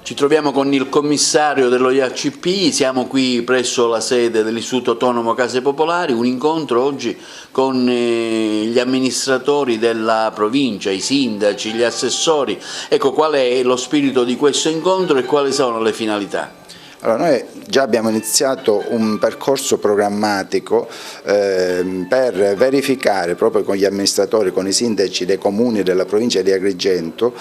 Ci troviamo con il commissario dello IACP, siamo qui presso la sede dell'Istituto Autonomo Case Popolari, un incontro oggi con gli amministratori della provincia, i sindaci, gli assessori. Ecco, qual è lo spirito di questo incontro e quali sono le finalità? Allora, noi già abbiamo iniziato un percorso programmatico per verificare proprio con gli amministratori, con i sindaci dei comuni della provincia di Agrigento,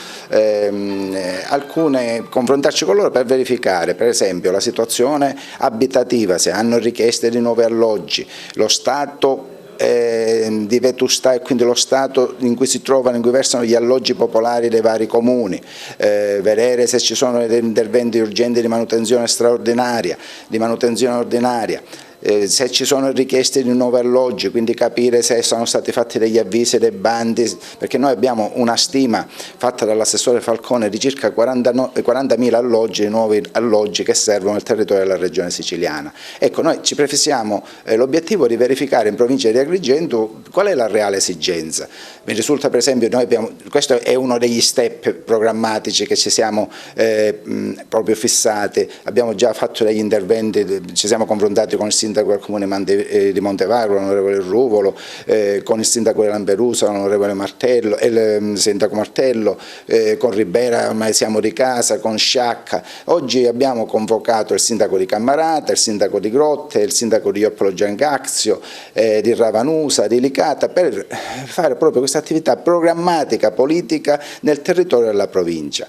confrontarci con loro per verificare per esempio la situazione abitativa, se hanno richieste di nuovi alloggi, lo stato di vetustà e quindi lo stato in cui si trovano, in cui versano gli alloggi popolari dei vari comuni, vedere se ci sono degli interventi urgenti di manutenzione straordinaria, di manutenzione ordinaria. Se ci sono richieste di nuovi alloggi, quindi capire se sono stati fatti degli avvisi, dei bandi, perché noi abbiamo una stima fatta dall'assessore Falcone di circa 40.000 alloggi, nuovi alloggi che servono al territorio della regione siciliana. Ecco, noi ci prefissiamo l'obiettivo di verificare in provincia di Agrigento qual è la reale esigenza. Mi risulta per esempio, questo è uno degli step programmatici che ci siamo proprio fissati, abbiamo già fatto degli interventi, ci siamo confrontati con il sindaco del comune di Montevagro, l'onorevole Ruvolo, con il sindaco di Lampedusa, l'onorevole Martello, il sindaco Martello, con Ribera ormai siamo di casa, con Sciacca. Oggi abbiamo convocato il sindaco di Cammarata, il sindaco di Grotte, il sindaco di Ioppolo Giangazio, di Ravanusa, di Licata, per fare proprio questa attività programmatica politica nel territorio della provincia.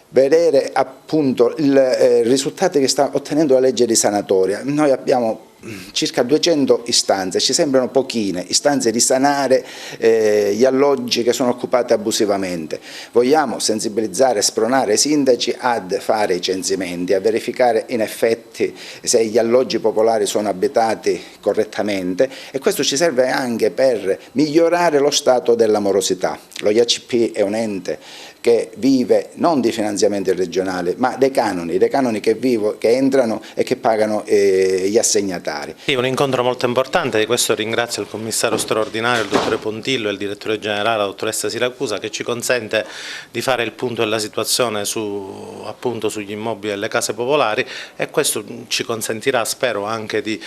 Vedere appunto i risultati che sta ottenendo la legge di sanatoria. Noi abbiamo circa 200 istanze, ci sembrano pochine, istanze di sanare gli alloggi che sono occupati abusivamente. Vogliamo sensibilizzare, spronare i sindaci ad fare i censimenti, a verificare in effetti se gli alloggi popolari sono abitati correttamente, e questo ci serve anche per migliorare lo stato della morosità. Lo IACP è un ente che vive non di finanziamenti regionali ma dei canoni che entrano e che pagano gli assegnatari. Sì, un incontro molto importante, di questo ringrazio il commissario straordinario, il dottore Pontillo, e il direttore generale, la dottoressa Siracusa, che ci consente di fare il punto della situazione appunto sugli immobili delle case popolari, e questo ci consentirà, spero, anche di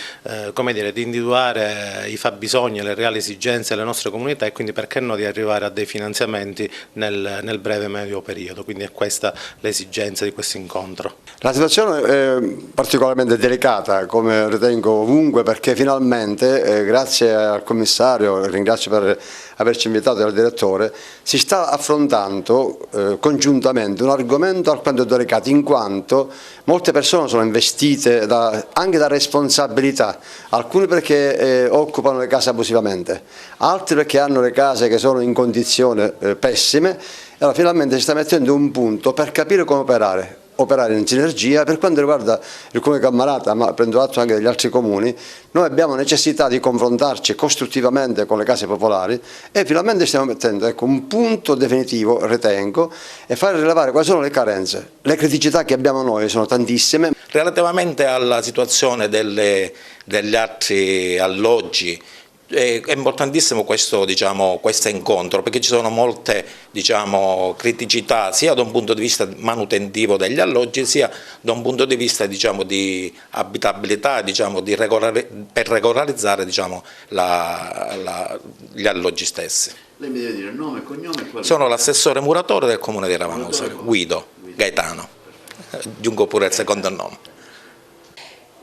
individuare i fabbisogni e le reali esigenze delle nostre comunità, e quindi perché no di arrivare a dei finanziamenti nel breve e medio periodo. Quindi è questa l'esigenza di questo incontro. La situazione è particolarmente delicata, come ritengo ovunque, perché finalmente, grazie al commissario, ringrazio per averci invitato, e al direttore, si sta affrontando congiuntamente un argomento alquanto delicato, in quanto molte persone sono investite anche da responsabilità, alcuni perché occupano le case abusivamente, altri perché hanno le case che sono in condizioni pessime. Allora, finalmente si sta mettendo un punto per capire come operare in sinergia. Per quanto riguarda il comune di Cammarata, ma prendo atto anche degli altri comuni, noi abbiamo necessità di confrontarci costruttivamente con le case popolari, e finalmente stiamo mettendo un punto definitivo, ritengo, e fare rilevare quali sono le carenze. Le criticità che abbiamo noi sono tantissime. Relativamente alla situazione degli altri alloggi, è importantissimo questo incontro, perché ci sono molte criticità sia da un punto di vista manutentivo degli alloggi, sia da un punto di vista di abitabilità, per regolarizzare gli alloggi stessi. Lei mi deve dire nome e cognome? Sono l'assessore muratore del comune di Ravanusa, Guido Gaetano, aggiungo pure il secondo nome.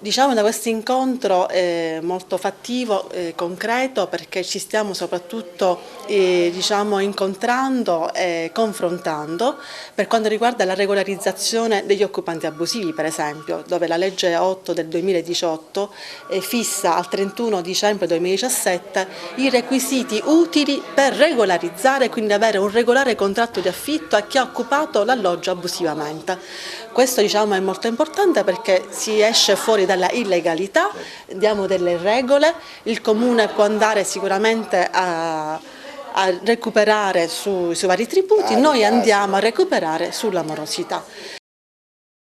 Diciamo da questo incontro molto fattivo, concreto, perché ci stiamo soprattutto incontrando e confrontando per quanto riguarda la regolarizzazione degli occupanti abusivi, per esempio, dove la legge 8 del 2018 fissa al 31 dicembre 2017 i requisiti utili per regolarizzare, quindi avere un regolare contratto di affitto a chi ha occupato l'alloggio abusivamente. Questo è molto importante perché si esce fuori dalla illegalità, diamo delle regole, il Comune può andare sicuramente a recuperare sui vari tributi, noi andiamo a recuperare sulla morosità.